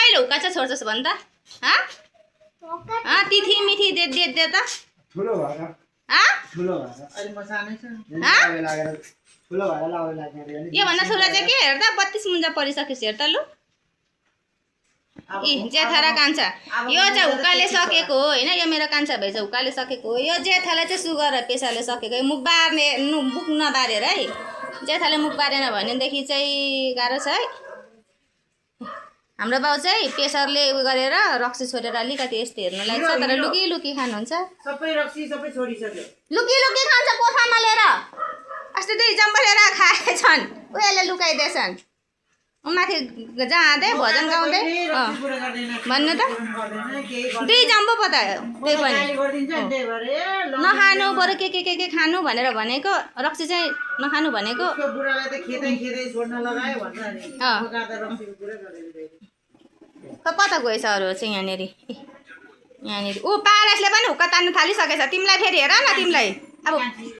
कहिले हुक्का चाहिँ छोड्छस् भन् त तिथि मिठी दे दे दे त ठुलो भएर अहिले म सानै छु लागेर ठुलो भएर लाउन लाग्ने रे यो भन्दा ठुलो चाहिँ के हेर त 32 मुन्जा परिसकेछ हेर त लु जेठा र कान्छा यो चाहिँ हुक्काले सकेको हो हैन यो मेरो कान्छा भाइ चाहिँ हुक्काले सकेको हो यो जेठाले चाहिँ सुगर र प्रेसरले सकेको मुख बार्ने मुख नबारेर है जेठाले मुख बारेन भनेदेखि चाहिँ गाह्रो छ है हाम्रो बाउ चाहिँ प्रेसरले उ गरेर रक्सी छोडेर अलिकति यस्तो हेर्न लाग्छ तर लुकी लुकी खानुहुन्छ सबै रक्सी सबै छोडिसक्यो लुकी लुकी खान्छ कोठामा लिएर अस्ति दुई जम्बो लिएर खाएछन् उहिले लुकाइदिएछन् माथि जाँदै भजन गाउँदै भन्नु त दुई जम्बो पता त्यही पनि नखानु बरु के खानु भनेर भनेको रक्सी चाहिँ नखानु भनेको कता गएछ अरू चाहिँ यहाँनिर ऊ पारसले पनि हुक्का तान्नु थालिसकेछ तिमीलाई फेरि हेर न तिमीलाई अब